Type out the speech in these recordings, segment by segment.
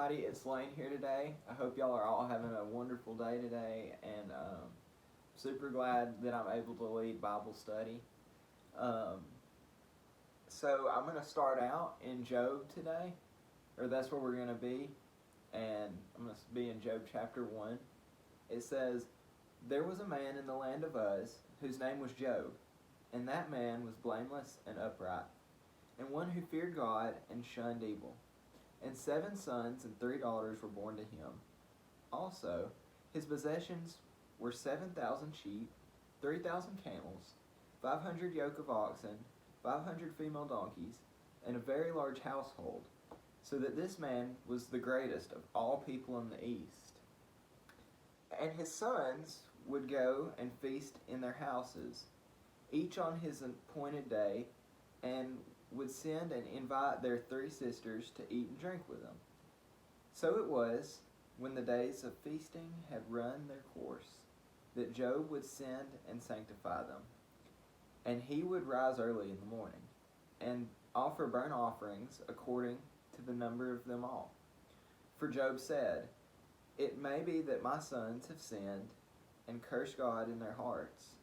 everybody. It's Layne here today. I hope y'all are all having a wonderful day today, and super glad that I'm able to lead Bible study. Um, so I'm going to start out in Job today, or that's where we're going to be, and I'm going to be in Job chapter 1. It says, "There was a man in the land of Uz whose name was Job, and that man was blameless and upright, and one who feared God and shunned evil. And 7 sons and 3 daughters were born to him. Also, his possessions were 7,000 sheep, 3,000 camels, 500 yoke of oxen, 500 female donkeys, and a very large household, so that this man was the greatest of all people in the east. And his sons would go and feast in their houses, each on his appointed day, and would send and invite their 3 sisters to eat and drink with them. So it was, when the days of feasting had run their course, that Job would send and sanctify them. And he would rise early in the morning, and offer burnt offerings according to the number of them all. For Job said, 'It may be that my sons have sinned, and cursed God in their hearts.'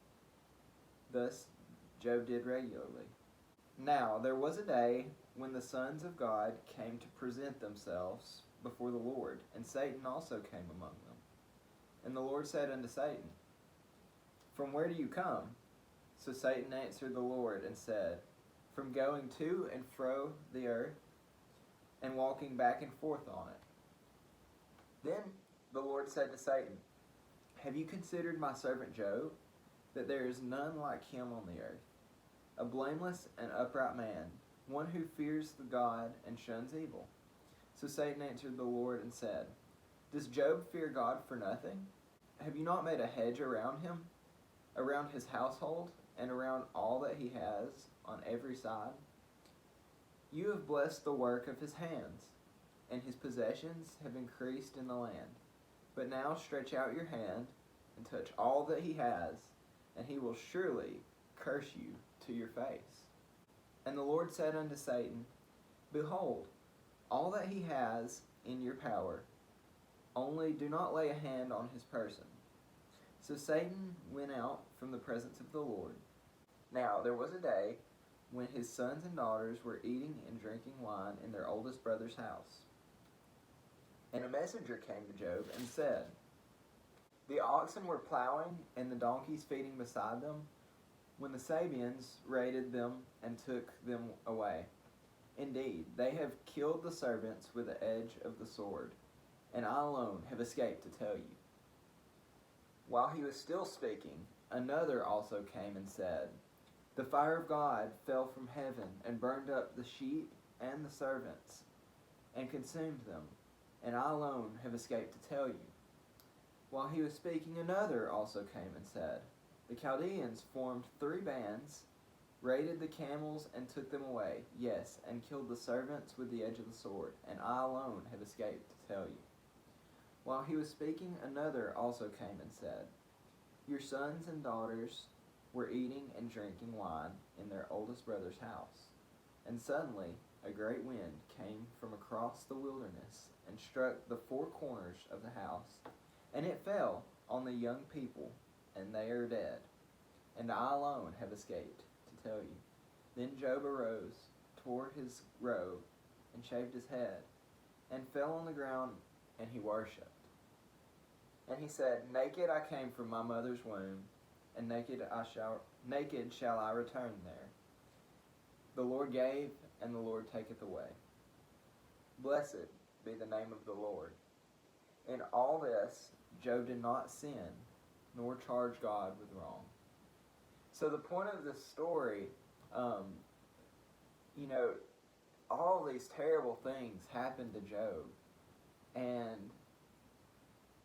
Thus Job did regularly. Now there was a day when the sons of God came to present themselves before the Lord, and Satan also came among them. And the Lord said unto Satan, 'From where do you come?' So Satan answered the Lord and said, 'From going to and fro the earth, and walking back and forth on it.' Then the Lord said to Satan, 'Have you considered my servant Job, that there is none like him on the earth, a blameless and upright man, one who fears the God and shuns evil?' So Satan answered the Lord and said, 'Does Job fear God for nothing? Have you not made a hedge around him, around his household, and around all that he has on every side? You have blessed the work of his hands, and his possessions have increased in the land. But now stretch out your hand and touch all that he has, and he will surely curse you to your face.' And the Lord said unto Satan, 'Behold, all that he has in your power, only do not lay a hand on his person.' So Satan went out from the presence of the Lord. Now there was a day when his sons and daughters were eating and drinking wine in their oldest brother's house. And a messenger came to Job and said, 'The oxen were plowing and the donkeys feeding beside them, when the Sabeans raided them and took them away. Indeed, they have killed the servants with the edge of the sword, and I alone have escaped to tell you.' While he was still speaking, another also came and said, 'The fire of God fell from heaven and burned up the sheep and the servants, and consumed them, and I alone have escaped to tell you.' While he was speaking, another also came and said, 'The Chaldeans formed 3 bands, raided the camels and took them away, yes, and killed the servants with the edge of the sword, and I alone have escaped to tell you.' While he was speaking, another also came and said, 'Your sons and daughters were eating and drinking wine in their oldest brother's house.' And suddenly a great wind came from across the wilderness and struck the 4 corners of the house, and it fell on the young people, and they are dead. And I alone have escaped to tell you.' Then Job arose, tore his robe, and shaved his head, and fell on the ground, and he worshipped. And he said, 'Naked I came from my mother's womb, and naked shall I return there. The Lord gave, and the Lord taketh away. Blessed be the name of the Lord.' In all this, Job did not sin, nor charge God with wrong." So the point of this story, all these terrible things happened to Job, and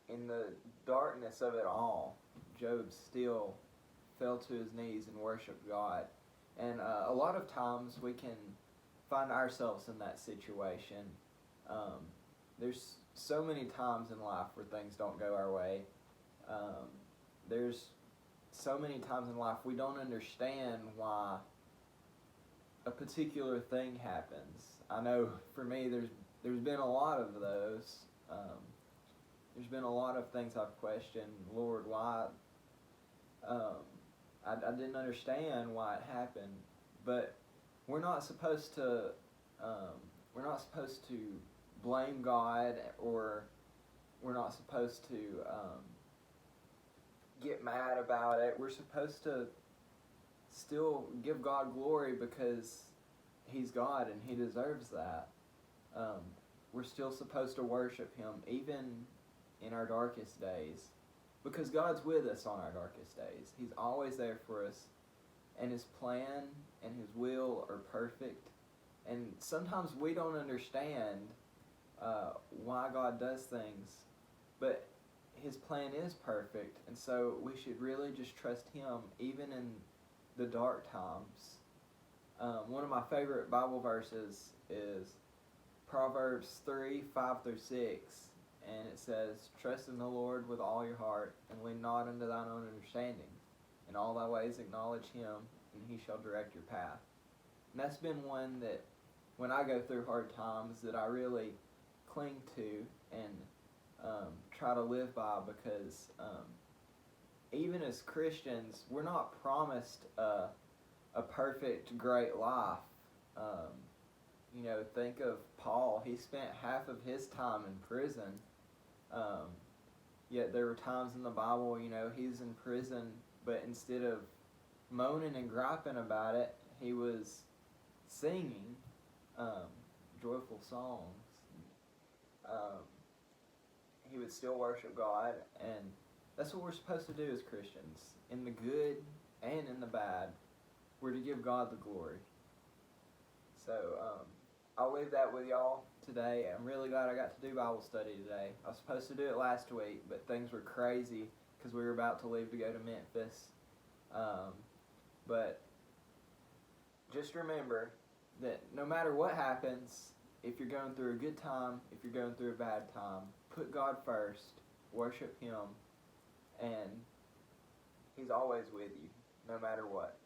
in the darkness of it all, Job still fell to his knees and worshiped God. And a lot of times we can find ourselves in that situation. There's so many times in life where things don't go our way. There's so many times in life we don't understand why a particular thing happens. I know for me there's there's been a lot of those. There's been a lot of things I've questioned. Lord, why? I didn't understand why it happened, but we're not supposed to. We're not supposed to blame God, or we're not supposed to get mad about it. We're supposed to still give God glory because He's God and He deserves that. We're still supposed to worship Him even in our darkest days, because God's with us on our darkest days. He's always there for us, and His plan and His will are perfect. And sometimes we don't understand why God does things, but His plan is perfect, and so we should really just trust Him even in the dark times. One of my favorite Bible verses is Proverbs 3:5-6, and it says, "Trust in the Lord with all your heart, and lean not unto thine own understanding. In all thy ways acknowledge Him, and He shall direct your path." And that's been one that, when I go through hard times, that I really cling to and try to live by, because even as Christians, we're not promised a perfect, great life. Think of Paul. He spent half of his time in prison. Yet there were times in the Bible, he's in prison, but instead of moaning and griping about it, he was singing joyful songs. He would still worship God, and that's what we're supposed to do as Christians. In the good and in the bad, we're to give God the glory. So I'll leave that with y'all today. I'm really glad I got to do Bible study today. I was supposed to do it last week, but things were crazy because we were about to leave to go to Memphis. But just remember that no matter what happens, if you're going through a good time, if you're going through a bad time, put God first, worship Him, and He's always with you, no matter what.